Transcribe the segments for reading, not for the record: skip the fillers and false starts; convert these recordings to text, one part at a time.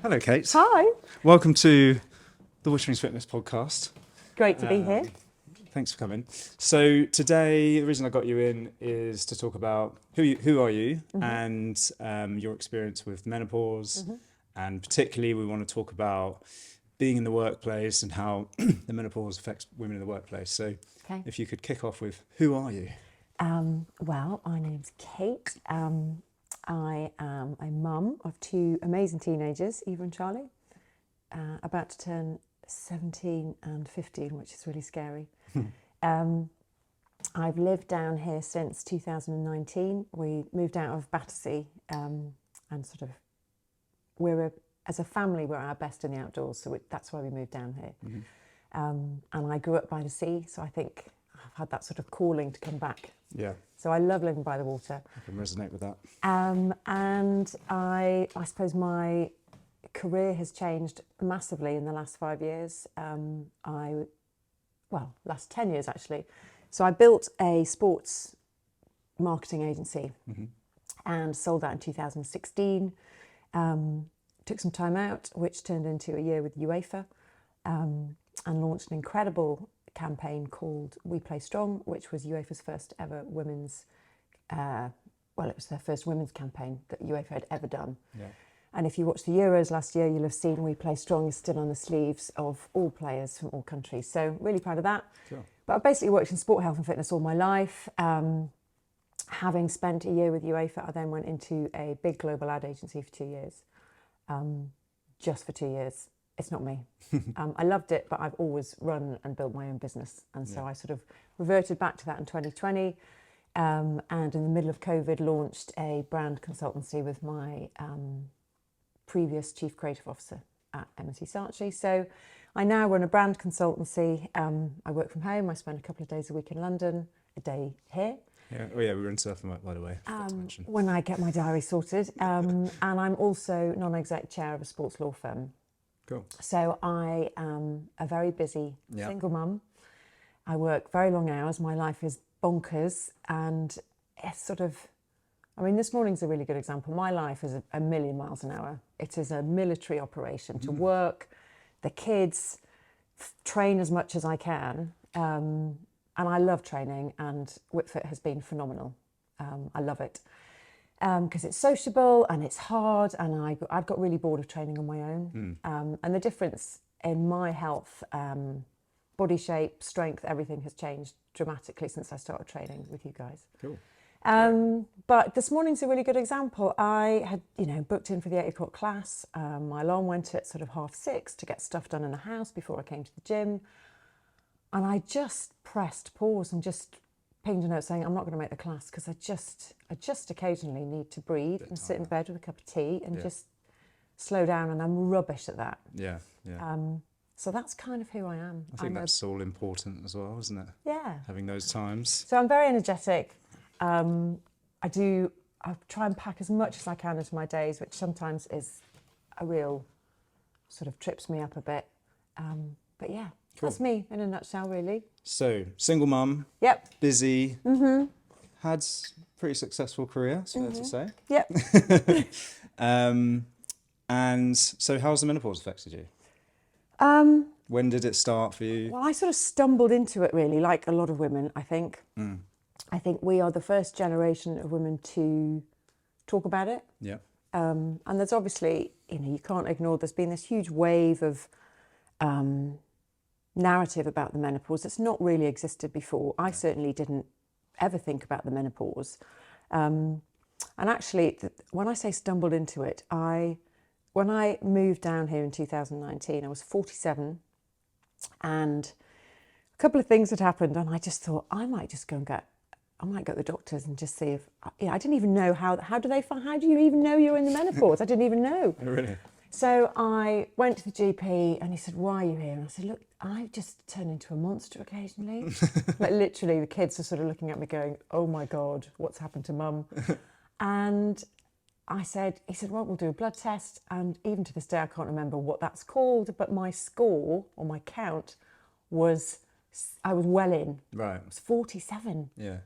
Hello, Kate. Hi. Welcome to the Wishings Fitness podcast. Great to be here. Thanks for coming. So today, the reason I got you in is to talk about who are you and your experience with menopause, and particularly we want to talk about being in the workplace and how the menopause affects women in the workplace. So Okay. if you could kick off with who are you? Well, my name's Kate. I am a mum of two amazing teenagers, Eva and Charlie, about to turn 17 and 15, which is really scary. I've lived down here since 2019. We moved out of Battersea and sort of, as a family, we're our best in the outdoors, so that's why we moved down here. And I grew up by the sea, so I think I've had that sort of calling to come back. Yeah, So I love living by the water. I can resonate with that. And I suppose my career has changed massively in the last 5 years. Last 10 years actually. So I built a sports marketing agency and sold that in 2016. Took some time out, which turned into a year with UEFA, and launched an incredible campaign called We Play Strong, which was UEFA's first ever women's, it was their first women's campaign that UEFA had ever done. Yeah. And if you watched the Euros last year, you'll have seen We Play Strong is still on the sleeves of all players from all countries. So really proud of that. Sure. But I've basically worked in sport, health and fitness all my life. Having spent a year with UEFA, I then went into a big global ad agency for 2 years. Just for 2 years. It's not me. I loved it, but I've always run and built my own business. And so I sort of reverted back to that in 2020. And in the middle of COVID, launched a brand consultancy with my previous chief creative officer at M&C Saatchi. So I now run a brand consultancy. I work from home. I spend a couple of days a week in London, a day here. Yeah. Oh yeah, we were in Surfing, by the way. Forgot to mention. When I get my diary sorted. And I'm also non-exec chair of a sports law firm. Cool. So I am a very busy single mum. I work very long hours. My life is bonkers, and it's sort of, this morning's a really good example. My life is a million miles an hour. It is a military operation to work, the kids, train as much as I can. And I love training, and WhipFit has been phenomenal. I love it. Because it's sociable and it's hard, and I've got really bored of training on my own. And the difference in my health, body shape, strength, everything has changed dramatically since I started training with you guys. Cool. But this morning's a really good example. I had, booked in for the 8 o'clock class. My alarm went at sort of 6:30 to get stuff done in the house before I came to the gym. And I just pressed pause and just pinged a note saying, I'm not going to make the class because I just occasionally need to breathe and sit in bed with a cup of tea and just slow down, and I'm rubbish at that. Yeah. So that's kind of who I am. I think that's all important as well, isn't it? Yeah. Having those times. So I'm very energetic. I try and pack as much as I can into my days, which sometimes is a real sort of trips me up a bit. But yeah, that's me in a nutshell, really. So, single mum. Yep. Busy. Had pretty successful career, it's fair to say. Yep. And so how's the menopause affected you? When did it start for you? Well, I sort of stumbled into it, really, like a lot of women, I think. I think we are the first generation of women to talk about it. Yeah. And there's obviously, you can't ignore, there's been this huge wave of narrative about the menopause that's not really existed before. I certainly didn't ever think about the menopause. And actually, when I say stumbled into it, when I moved down here in 2019, I was 47, and a couple of things had happened, and I just thought, I might go to the doctors and just see if, I didn't even know how do you even know you're in the menopause? I didn't even know. Oh, really? So I went to the GP and he said, why are you here? And I said, look, I just turn into a monster occasionally. Like literally the kids are sort of looking at me going, oh my God, what's happened to mum? And he said, well, we'll do a blood test. And even to this day, I can't remember what that's called, but my score or my count I was well in. Right. It was 47. Yeah.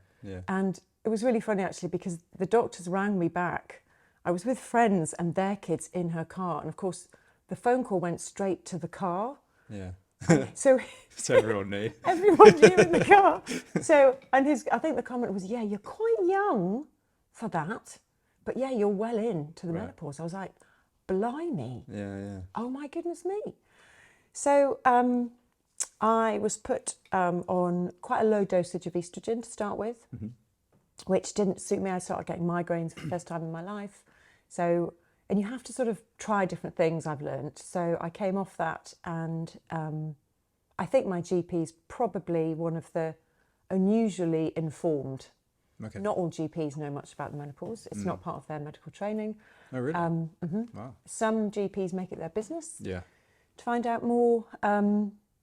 And it was really funny actually, because the doctors rang me back. I was with friends and their kids in her car. And of course, the phone call went straight to the car. Yeah. So Everyone knew. Everyone knew in the car. So, and I think the comment was, yeah, you're quite young for that, but yeah, you're well into the menopause. I was like, blimey. Yeah. Oh my goodness me. So I was put on quite a low dosage of estrogen to start with, which didn't suit me. I started getting migraines for the first time in my life. So, and you have to sort of try different things, I've learned. So I came off that, and I think my GP is probably one of the unusually informed. Okay. Not all GPs know much about the menopause. It's not part of their medical training. Oh, really? Wow. Some GPs make it their business Yeah. to find out more.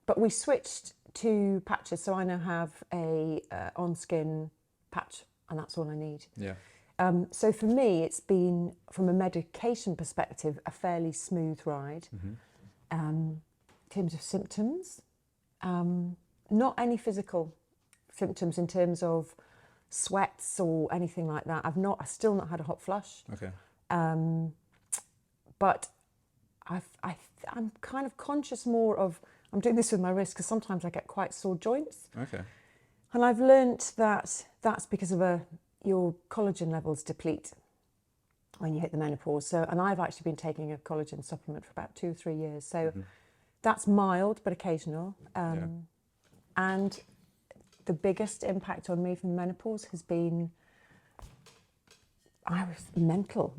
But we switched to patches, so I now have a on-skin patch, and that's all I need. Yeah. So for me, it's been, from a medication perspective, a fairly smooth ride. In terms of symptoms, not any physical symptoms in terms of sweats or anything like that. I've still not had a hot flush. Okay. But I'm kind of conscious more of, I'm doing this with my wrist because sometimes I get quite sore joints. Okay. And I've learnt that that's because of your collagen levels deplete when you hit the menopause. So, and I've actually been taking a collagen supplement for about 2 or 3 years. So that's mild but occasional. And the biggest impact on me from menopause has been, I was mental.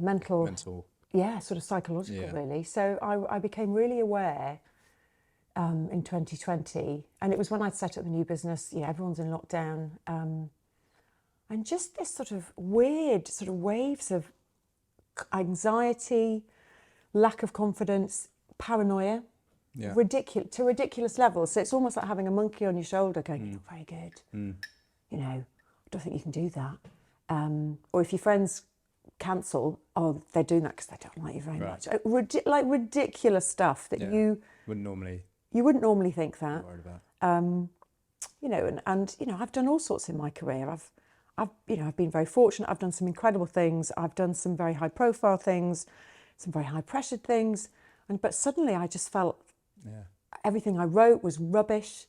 Yeah, sort of psychological, really. So I became really aware in 2020, and it was when I'd set up the new business. Everyone's in lockdown, and just this sort of weird sort of waves of anxiety, lack of confidence, paranoia, ridiculous levels. So it's almost like having a monkey on your shoulder going, "You're not very good. I don't think you can do that." Or if your friends cancel, they're doing that because they don't like you very much. Like ridiculous stuff that you wouldn't normally think that. Worried about. And I've done all sorts in my career. I've been very fortunate. I've done some incredible things. I've done some very high profile things, some very high pressured things. But suddenly I just felt everything I wrote was rubbish.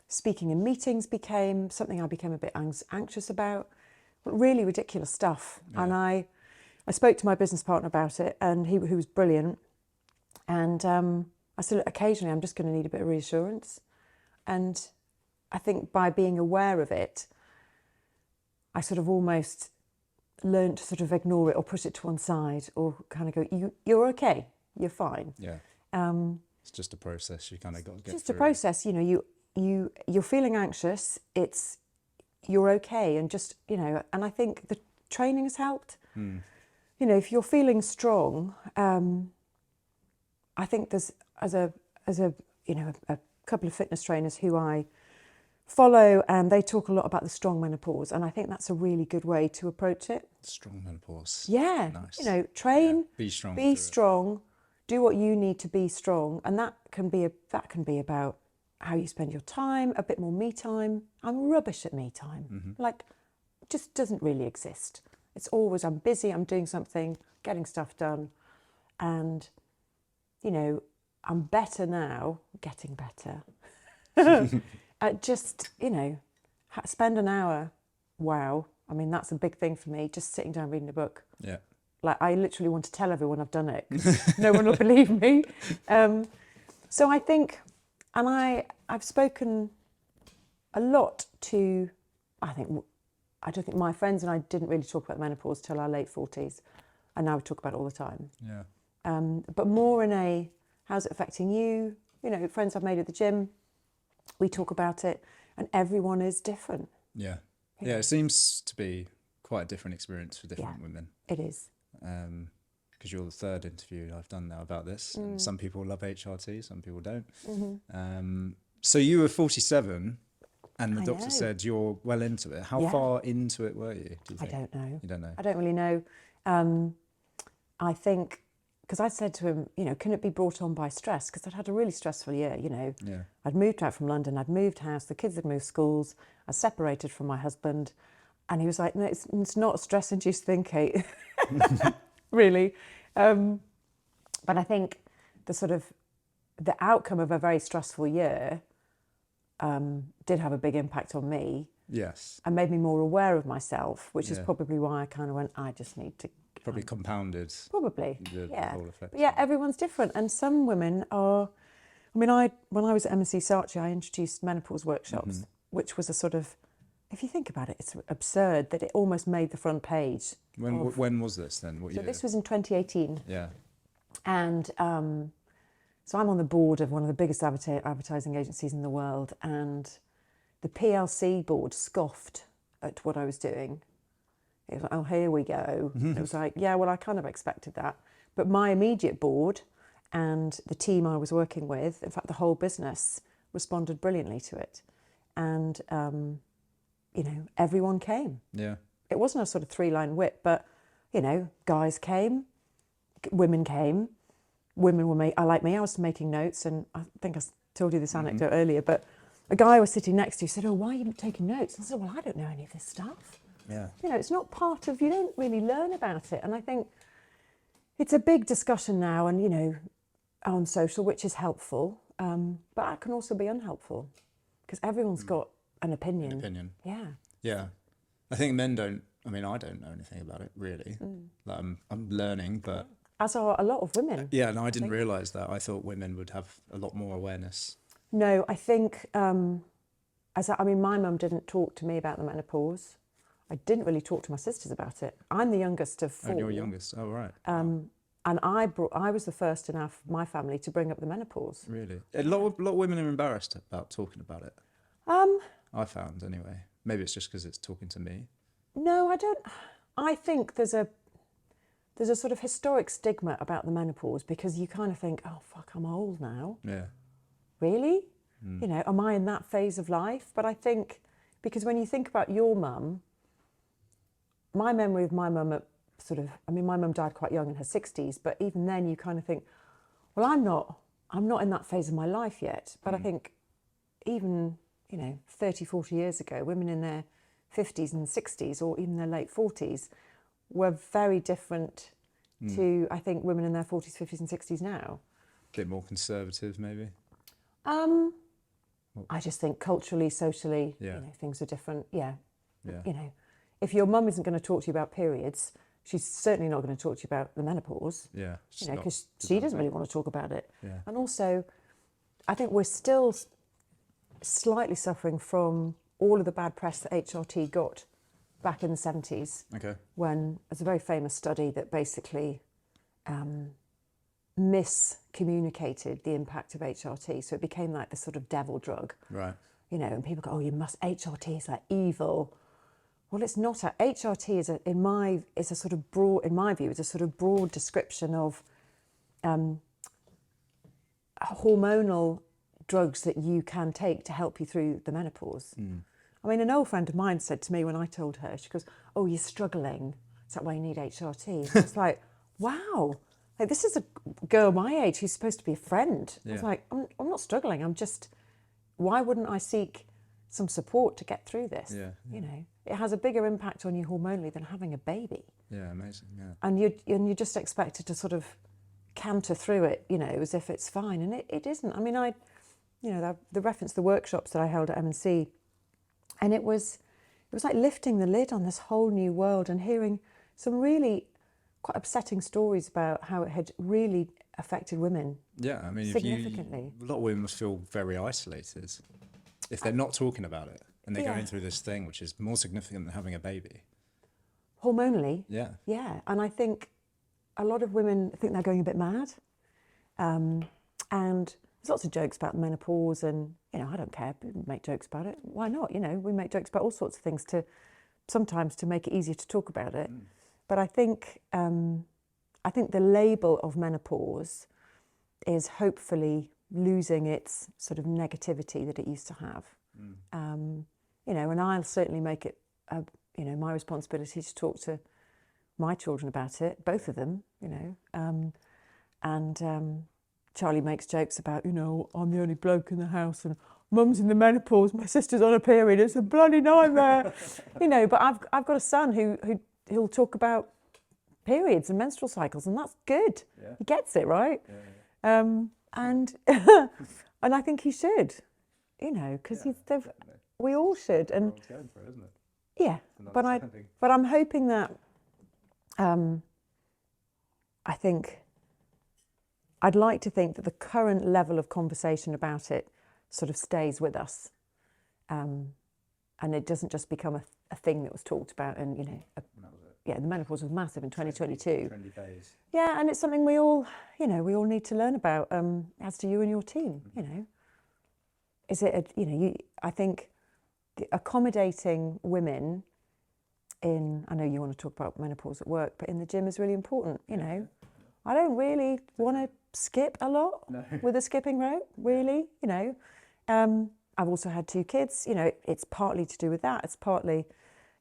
Speaking in meetings became something I became a bit anxious about. Really ridiculous stuff. Yeah. And I spoke to my business partner about it, and he was brilliant. And I said, look, occasionally I'm just going to need a bit of reassurance. And I think by being aware of it, I sort of almost learned to sort of ignore it or push it to one side, or kind of go, you're okay, you're fine. Yeah. It's just a process. You kind of got to get just through. A process. You're feeling anxious. You're okay, and just and I think the training has helped. If you're feeling strong, I think there's as a couple of fitness trainers who I follow, and they talk a lot about the strong menopause, and I think that's a really good way to approach it. Strong menopause. Yeah. Nice. Train. Yeah. Be strong. Do what you need to be strong, and that can be about how you spend your time, a bit more me time. I'm rubbish at me time. Like, just doesn't really exist. It's always, I'm busy, I'm doing something, getting stuff done. And, I'm better now, getting better. At just, spend an hour. Wow. I mean, that's a big thing for me, just sitting down reading a book. Yeah. Like, I literally want to tell everyone I've done it. No one will believe me. So I think, and I've spoken a lot to, I don't think my friends and I didn't really talk about menopause till our late 40s. And now we talk about it all the time. Yeah. But more in how's it affecting you? Friends I've made at the gym, we talk about it, and everyone is different. Yeah. Yeah, it seems to be quite a different experience for different women. It is. Because you're the third interview I've done now about this. And some people love HRT, some people don't. So you were 47, and the doctor said you're well into it. How far into it were you, do you think? I don't know. You don't know? I don't really know. I think, because I said to him, can it be brought on by stress? Because I'd had a really stressful year, Yeah. I'd moved out from London, I'd moved house, the kids had moved schools, I separated from my husband. And he was like, no, it's not a stress-induced thing, Kate. Really. But I think the outcome of a very stressful year did have a big impact on me. Yes. And made me more aware of myself, which is probably why I kind of went, I just need to... Probably compounded. Probably, the whole effect. But yeah, everyone's different. And some women are... I mean, when I was at M&C Saatchi, I introduced menopause workshops, which was a sort of... If you think about it, it's absurd that it almost made the front page. When was this then? What year? So this was in 2018. Yeah. And so I'm on the board of one of the biggest advertising agencies in the world, and the PLC board scoffed at what I was doing. It was like, oh, here we go. It was like, yeah, well, I kind of expected that. But my immediate board and the team I was working with, in fact, the whole business, responded brilliantly to it. And, everyone came. Yeah. It wasn't a sort of 3-line whip, but, guys came, women came, women were I was making notes, and I think I told you this anecdote earlier, but a guy I was sitting next to said, oh, why are you taking notes? I said, well, I don't know any of this stuff. Yeah. It's not part of, you don't really learn about it. And I think it's a big discussion now, and, on social, which is helpful, but that can also be unhelpful because everyone's got an opinion. Yeah. Yeah. I think men don't, I don't know anything about it really. Like I'm learning, but... As are a lot of women. Yeah, and I didn't realise that. I thought women would have a lot more awareness. No, I think, my mum didn't talk to me about the menopause. I didn't really talk to my sisters about it. I'm the youngest of 4. And you're youngest, oh right. And I was the first in my family to bring up the menopause. Really? A lot of women are embarrassed about talking about it. I found anyway. Maybe it's just because it's talking to me. No, I don't. I think there's a sort of historic stigma about the menopause because you kind of think, oh, fuck, I'm old now. Yeah. Really? Am I in that phase of life? But I think, because when you think about your mum, my memory of my mum at my mum died quite young in her 60s, but even then you kind of think, well, I'm not in that phase of my life yet. But I think even, 30, 40 years ago, women in their 50s and 60s or even their late 40s were very different to, I think, women in their 40s, 50s and 60s now. A bit more conservative, maybe? I just think culturally, socially, things are different. Yeah. Yeah. If your mum isn't going to talk to you about periods, she's certainly not going to talk to you about the menopause. Yeah. Because she doesn't really want to talk about it. Yeah. And also, I think we're still slightly suffering from all of the bad press that HRT got back in the 70s. Okay. When there's a very famous study that basically miscommunicated the impact of HRT. So it became like the sort of devil drug. Right. And people go, oh, HRT is like evil. Well, it's not. HRT is a sort of broad, in my view, is a sort of broad description of hormonal drugs that you can take to help you through the menopause. An old friend of mine said to me when I told her, she goes, oh, you're struggling. Is that why you need HRT? It's like, wow. Like, this is a girl my age who's supposed to be a friend. Yeah. I was like, I'm not struggling. Why wouldn't I seek some support to get through this? Yeah. It has a bigger impact on you hormonally than having a baby. Yeah, amazing. Yeah. And you're just expected to sort of canter through it, as if it's fine, and it isn't. The reference to the workshops that I held at M&C, and it was like lifting the lid on this whole new world and hearing some really quite upsetting stories about how it had really affected women. Yeah, significantly. A lot of women must feel very isolated if they're not talking about it and they're going through this thing which is more significant than having a baby. Hormonally. Yeah. Yeah, and I think a lot of women think they're going a bit mad. And there's lots of jokes about menopause and, I don't care, people make jokes about it. Why not? We make jokes about all sorts of things sometimes to make it easier to talk about it. But I think the label of menopause is hopefully losing its sort of negativity that it used to have. And I'll certainly make it, my responsibility to talk to my children about it, both of them, Charlie makes jokes about, I'm the only bloke in the house and mum's in the menopause, my sister's on a period, it's a bloody nightmare. But I've got a son who'll talk about periods and menstrual cycles, and that's good. Yeah. He gets it, right? Yeah. And and I think he should, you know, because we all should. And Everyone's going for it, isn't it? yeah, but I'm hoping that I think I'd like to think that the current level of conversation about it sort of stays with us, and it doesn't just become a thing that was talked about. And you know, the menopause was massive in 2022. Trendy phase. Yeah, and it's something we all need to learn about. As do you and your team. You know, is it I think accommodating women in, I know you want to talk about menopause at work, but in the gym is really important. You know, I don't really want to skip a lot with a skipping rope, really. You know, I've also had 2 kids. You know, it's partly to do with that. It's partly,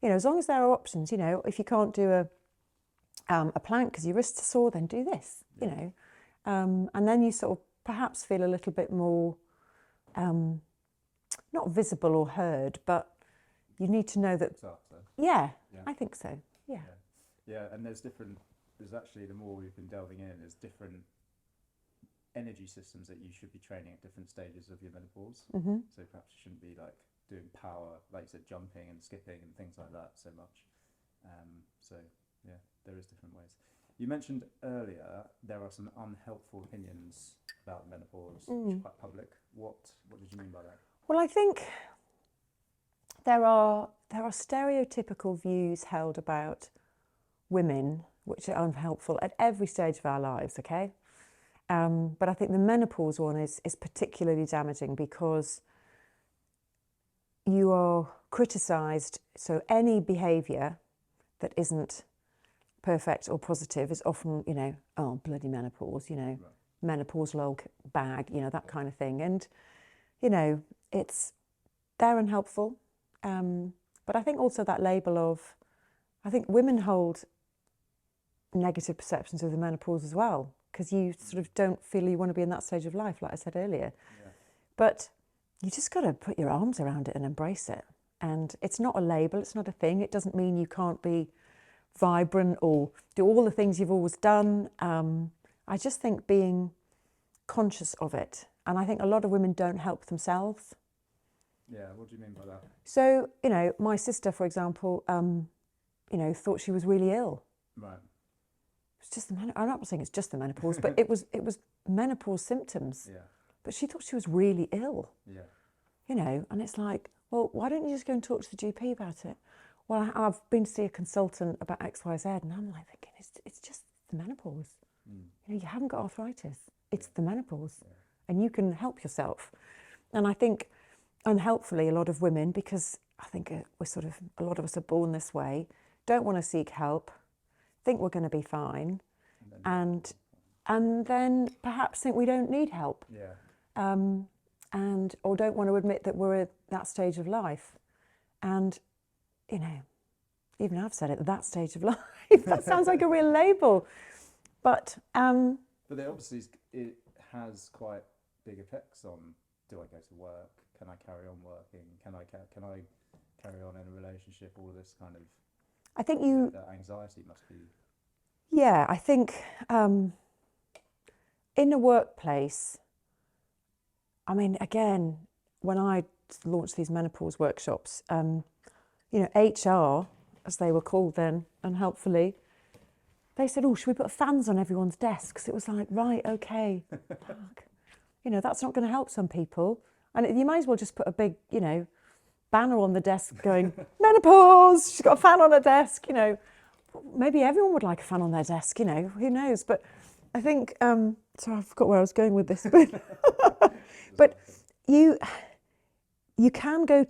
you know, as long as there are options. You know, if you can't do a plank because your wrists are sore, then do this. You know, and then you sort of perhaps feel a little bit more not visible or heard, but you need to know that. Yeah, I think so. Yeah, and there's actually, the more we've been delving in, there's different energy systems that you should be training at different stages of your menopause. So perhaps you shouldn't be like doing power, like you said, jumping and skipping and things like that so much. So yeah, there is different ways. You mentioned earlier there are some unhelpful opinions about menopause, which are quite public. What did you mean by that? Well, I think there are stereotypical views held about women which are unhelpful at every stage of our lives, okay? But I think the menopause one is particularly damaging because you are criticised. So any behaviour that isn't perfect or positive is often, you know, oh, bloody menopause, you know, menopause lol bag, you know, that kind of thing. And, you know, they're unhelpful. But I think also that label of, I think women hold negative perceptions of the menopause as well, because you sort of don't feel you want to be in that stage of life, like I said earlier. But you just got to put your arms around it and embrace it. And it's not a label, it's not a thing. It doesn't mean you can't be vibrant or do all the things you've always done. I just think being conscious of it. And I think a lot of women don't help themselves. Yeah, what do you mean by that? So, you know, my sister, for example, you know, thought she was really ill. Right. It's just I'm not saying it's just the menopause, but it was menopause symptoms. Yeah. But she thought she was really ill. Yeah. You know, and it's like, well, why don't you just go and talk to the GP about it? Well, I've been to see a consultant about X, Y, Z, and I'm like thinking, it's just the menopause. You know, you haven't got arthritis. It's the menopause, and you can help yourself. And I think, unhelpfully, a lot of women, because I think a lot of us are born this way, don't want to seek help, think we're going to be fine, and then perhaps think we don't need help. Or don't want to admit that we're at that stage of life. And, you know, even I've said it, that stage of life. That sounds like a real label. But it obviously it has quite big effects on, do I go to work? Can I carry on working? Can I carry on in a relationship? All this kind of, I think that anxiety must be. Yeah, I think in the workplace, I mean, again, when I launched these menopause workshops, you know, HR, as they were called then, unhelpfully, they said, oh, should we put fans on everyone's desks? It was like, right, okay. Fuck. You know, that's not going to help some people. And you might as well just put a big, you know, banner on the desk going, menopause, she's got a fan on her desk, you know. Maybe everyone would like a fan on their desk, you know, who knows? But I think, sorry, I forgot where I was going with this. But you can go,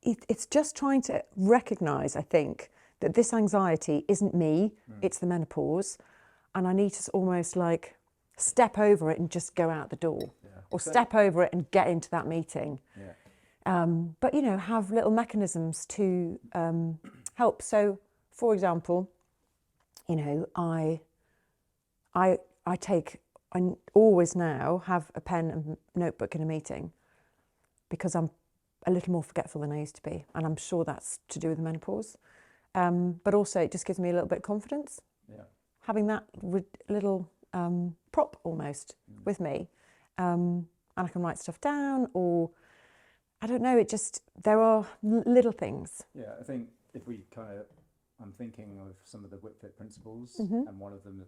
it's just trying to recognise, I think, that this anxiety isn't me, it's the menopause. And I need to almost like step over it and just go out the door. Or step over it and get into that meeting. But, you know, have little mechanisms to help. So, for example, you know, I always now have a pen and notebook in a meeting because I'm a little more forgetful than I used to be. And I'm sure that's to do with the menopause. But also it just gives me a little bit of confidence. having that little prop almost with me, and I can write stuff down, or I don't know, there are little things. Yeah, I think if we I'm thinking of some of the WIPFIT principles, and one of them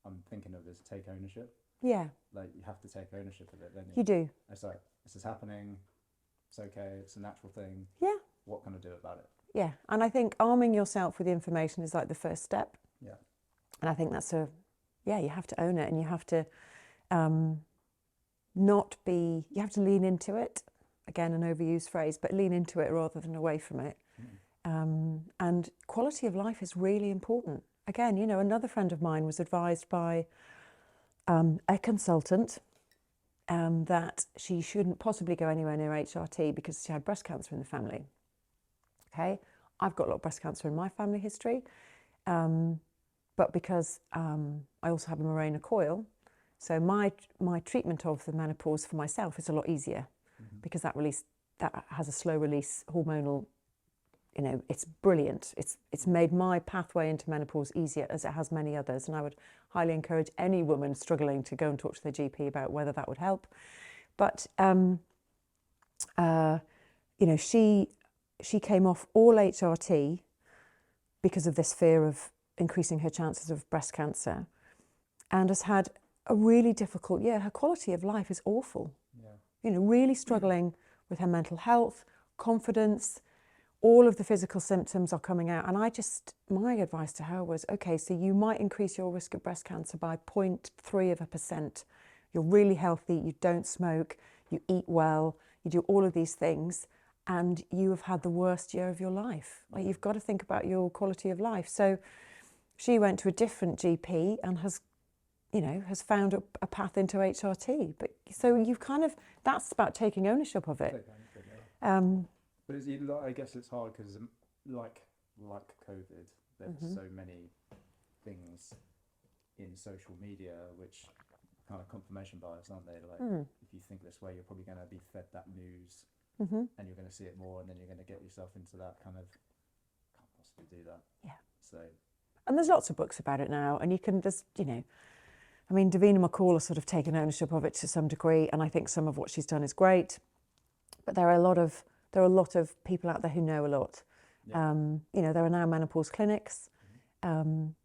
I'm thinking of is take ownership. Yeah. Like, you have to take ownership of it, don't you? You do. It's like, this is happening, it's okay, it's a natural thing. Yeah. What can I do about it? Yeah, and I think arming yourself with the information is like the first step. Yeah. And I think you have to own it, and you have to you have to lean into it. Again, an overused phrase, but lean into it rather than away from it. And quality of life is really important. Again, another friend of mine was advised by a consultant that she shouldn't possibly go anywhere near HRT because she had breast cancer in the family. Okay, I've got a lot of breast cancer in my family history, but because I also have a Mirena coil, so my treatment of the menopause for myself is a lot easier because that has a slow release hormonal. It's brilliant. It's made my pathway into menopause easier, as it has many others. And I would highly encourage any woman struggling to go and talk to their GP about whether that would help. But she came off all HRT because of this fear of increasing her chances of breast cancer, and has had a really difficult year. Her quality of life is awful. Yeah. Really struggling with her mental health, confidence. All of the physical symptoms are coming out. And my advice to her was, okay, so you might increase your risk of breast cancer by 0.3%. You're really healthy, you don't smoke, you eat well, you do all of these things, and you have had the worst year of your life. Like, you've got to think about your quality of life. So she went to a different GP and has found a path into HRT. But so that's about taking ownership of it. But I guess it's hard because, like COVID, there's so many things in social media which kind of confirmation bias, aren't they? Like, if you think this way, you're probably going to be fed that news, and you're going to see it more, and then you're going to get yourself into that kind of, can't possibly do that. Yeah. So. And there's lots of books about it now, and you can just, Davina McCall has sort of taken ownership of it to some degree, and I think some of what she's done is great. But there are a lot of people out there who know a lot. Yeah. There are now menopause clinics, and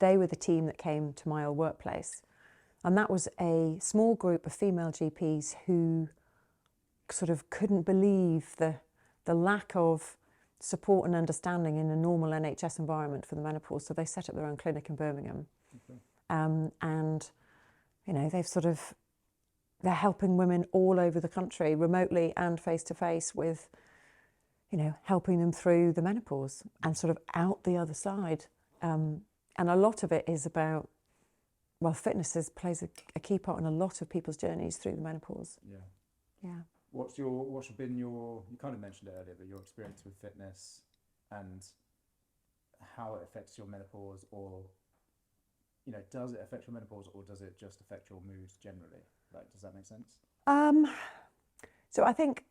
they were the team that came to my old workplace. And that was a small group of female GPs who sort of couldn't believe the lack of support and understanding in a normal NHS environment for the menopause. So they set up their own clinic in Birmingham. Okay. And, they're helping women all over the country, remotely and face-to-face, with, helping them through the menopause and sort of out the other side. And a lot of it is about, fitness plays a key part in a lot of people's journeys through the menopause. Yeah. Yeah. What's been your, you kind of mentioned it earlier, but your experience with fitness and how it affects your menopause, or, does it affect your menopause, or does it just affect your moods generally? Like, does that make sense? So I think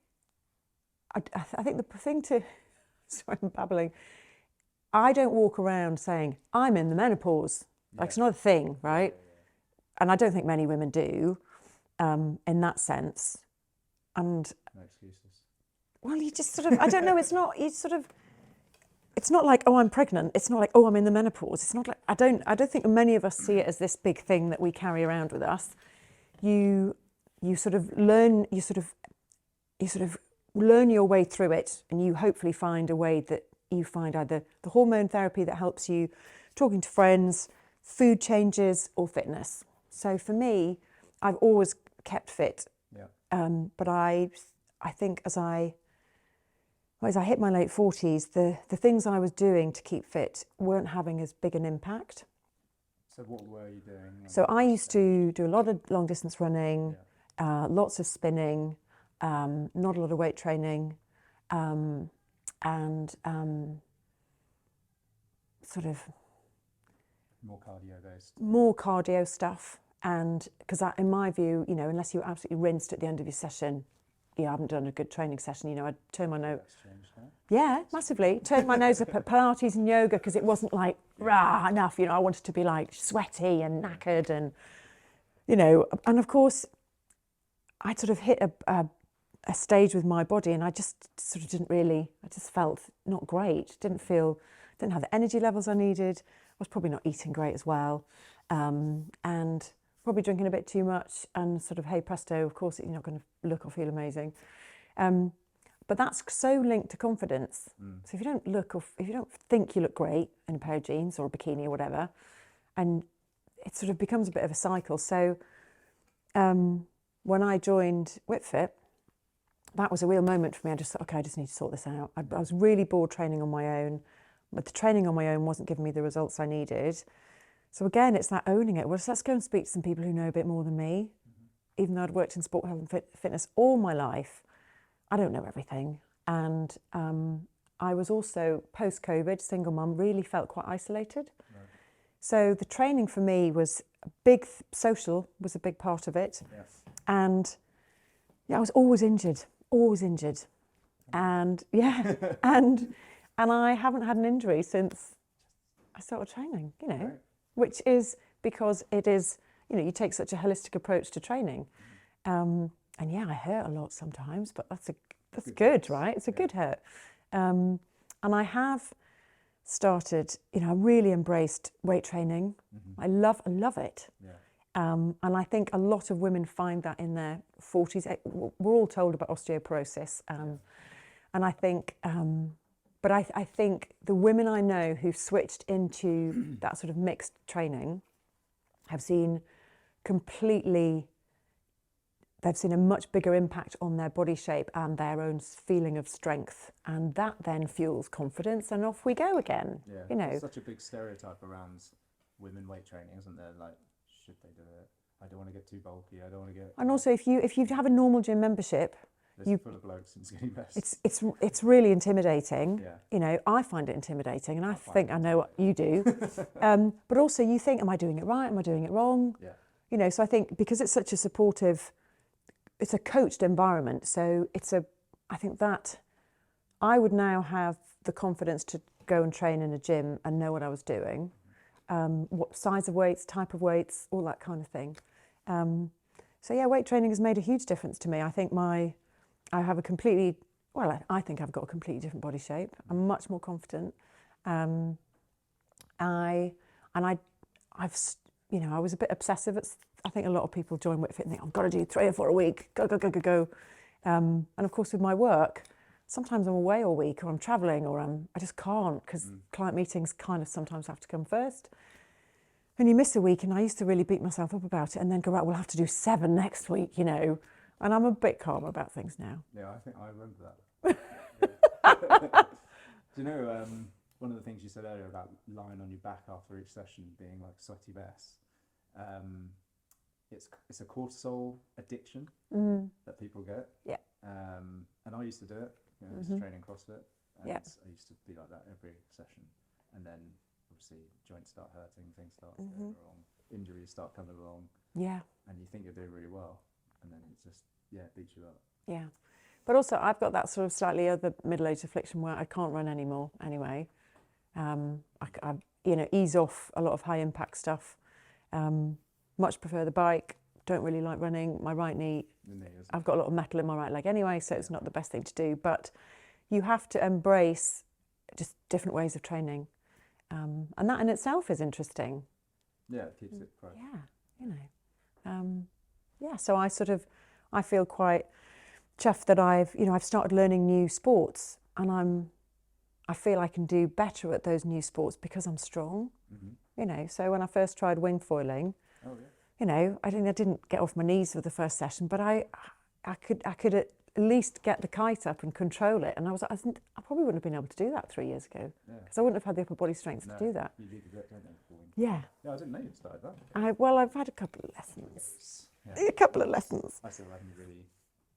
the thing to, sorry, I'm babbling. I don't walk around saying, I'm in the menopause. Yeah. Like, it's not a thing, right? Yeah. And I don't think many women do, in that sense. And no excuses. Well, you just sort of, I don't know, it's not like, oh, I'm pregnant. It's not like, oh, I'm in the menopause. It's not like, I don't think many of us see it as this big thing that we carry around with us. You sort of learn your way through it, and you hopefully find a way that you find either the hormone therapy that helps you, talking to friends, food changes, or fitness. So for me, I've always kept fit. Yeah. But I think as I hit my late 40s, the things I was doing to keep fit weren't having as big an impact. So what were you doing? So I used to do a lot of long distance running, lots of spinning, not a lot of weight training, and sort of more cardio based. More cardio stuff, and because in my view, unless you're absolutely rinsed at the end of your session, you haven't done a good training session. I'd turn my nose. Yeah, massively. Turned my nose up at Pilates and yoga because it wasn't like rah enough. I wanted to be like sweaty and knackered, and and of course, I'd sort of hit a stage with my body, and I just sort of I just felt not great. Didn't have the energy levels I needed. I was probably not eating great as well, and probably drinking a bit too much. And sort of, hey presto, of course, you're not going to look or feel amazing. But that's so linked to confidence. So if you don't if you don't think you look great in a pair of jeans or a bikini or whatever, and it sort of becomes a bit of a cycle. So when I joined WhipFit, that was a real moment for me. I just thought, okay, I just need to sort this out. I was really bored training on my own, but the training on my own wasn't giving me the results I needed. So again, it's that owning it. Well, let's go and speak to some people who know a bit more than me. Even though I'd worked in sport, health and fitness all my life, I don't know everything. And I was also, post-COVID, single mum, really felt quite isolated. Right. So the training for me was social was a big part of it. Yes. And I was always injured. And and I haven't had an injury since I started training, right. Which is because it is, you take such a holistic approach to training. And I hurt a lot sometimes, but that's good, right? It's a good hurt. And I have started, I really embraced weight training. I love it. Yeah. And I think a lot of women find that in their 40s. We're all told about osteoporosis. And I think, but I think the women I know who've switched into that sort of mixed training have seen they've seen a much bigger impact on their body shape and their own feeling of strength. And that then fuels confidence, and off we go again. Yeah, There's such a big stereotype around women weight training, isn't there? Like, should they do it? I don't want to get too bulky. I don't want to get... And also, if you have a normal gym membership... It's full of blokes and skinny vests. It's really intimidating. Yeah. I find it intimidating, and I think I know what you do. But also you think, am I doing it right? Am I doing it wrong? Yeah. So I think because it's such a supportive... It's a coached environment, so I think that I would now have the confidence to go and train in a gym and know what I was doing, what size of weights, type of weights, all that kind of thing. Weight training has made a huge difference to me. I think I have I think I've got a completely different body shape. I'm much more confident. I was a bit obsessive. I think a lot of people join WhipFit and think, I've got to do 3 or 4 a week, go. And of course with my work, sometimes I'm away all week, or I'm traveling, or I just can't, because client meetings kind of sometimes have to come first. And you miss a week, and I used to really beat myself up about it and then go, right, we'll have to do 7 next week, And I'm a bit calmer about things now. Yeah, I think I remember that. Do you know, one of the things you said earlier about lying on your back after each session being like a sweaty mess, it's a cortisol addiction that people get. Yeah. And I used to do it. I was training CrossFit, and I used to be like that every session. And then obviously joints start hurting, things start going wrong, injuries start coming along. Yeah. And you think you're doing really well, and then it just beats you up. Yeah. But also I've got that sort of slightly other middle-age affliction where I can't run anymore anyway. I ease off a lot of high impact stuff. Much prefer the bike. Don't really like running. My right knee, I've got a lot of metal in my right leg anyway, so it's not the best thing to do. But you have to embrace just different ways of training. And that in itself is interesting. Yeah, it keeps it fresh. Yeah, so I feel quite chuffed that I've started learning new sports, and I feel I can do better at those new sports because I'm strong. So when I first tried wing foiling, I didn't get off my knees for the first session, but I could at least get the kite up and control it. And I probably wouldn't have been able to do that 3 years ago, because I wouldn't have had the upper body strength to do that. You did a bit, don't you? Yeah. Yeah, I didn't know you started that. I've had a couple of lessons. A couple of lessons. I still haven't really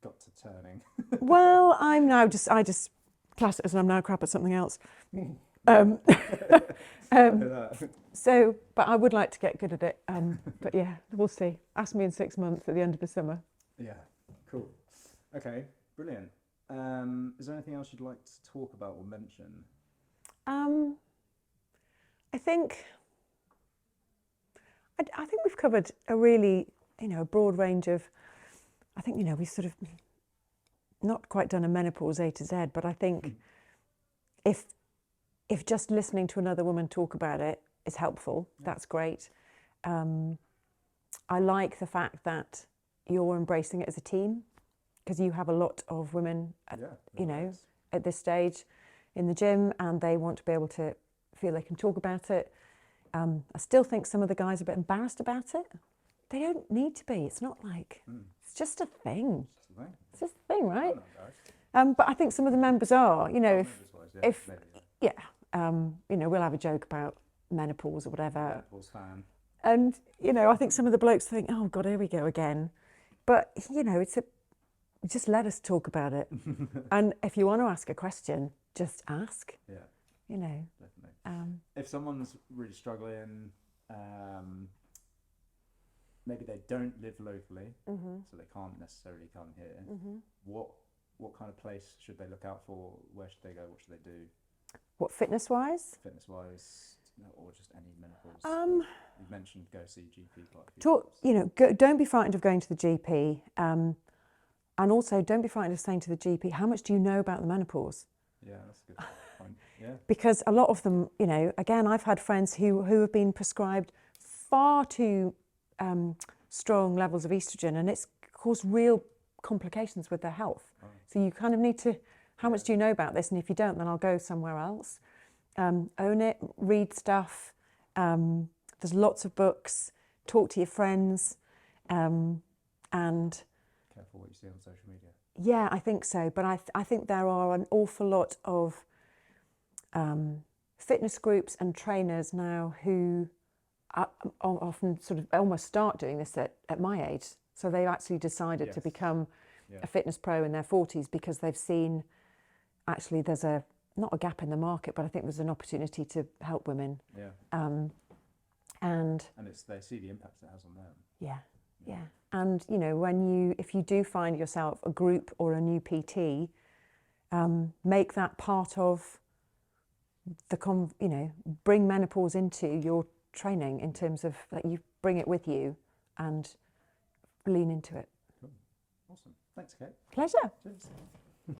got to turning. Well, I just class it as I'm now crap at something else. So, but I would like to get good at it. But yeah, we'll see. Ask me in 6 months at the end of the summer. Yeah, cool. Okay, brilliant. Is there anything else you'd like to talk about or mention? I think we've covered a really, a broad range of. I think we've sort of not quite done a menopause A to Z, but I think if just listening to another woman talk about it is helpful, that's great. I like the fact that you're embracing it as a team, because you have a lot of women, at this stage in the gym, and they want to be able to feel they can talk about it. I still think some of the guys are a bit embarrassed about it. They don't need to be. It's not like, it's just a thing. It's just a thing, right? But I think some of the members are, we'll have a joke about menopause or whatever. Menopause fan. And, I think some of the blokes think, oh God, here we go again. But, just let us talk about it. And if you want to ask a question, just ask. Yeah. Definitely. If someone's really struggling, maybe they don't live locally, so they can't necessarily come here. What kind of place should they look out for? Where should they go? What should they do? What, fitness-wise? Fitness-wise, or just any menopause. You mentioned go see GP quite a few times. Don't be frightened of going to the GP, and also don't be frightened of saying to the GP, how much do you know about the menopause? Yeah, that's a good point. Yeah. Because a lot of them, again, I've had friends who have been prescribed far too strong levels of estrogen, and it's caused real complications with their health. Oh. So you kind of need to, how much do you know about this? And if you don't, then I'll go somewhere else. Own it, read stuff. There's lots of books. Talk to your friends, and careful what you see on social media. Yeah, I think so. But I think there are an awful lot of fitness groups and trainers now who often sort of almost start doing this at my age. So they've actually decided to become a fitness pro in their 40s because they've seen actually there's not a gap in the market, but I think there's an opportunity to help women. Yeah. And they see the impact it has on them. Yeah. And if you do find yourself a group or a new PT, make that part of bring menopause into your training in terms of that you bring it with you and lean into it. Cool. Awesome. Thanks, Kate. Pleasure. Cheers.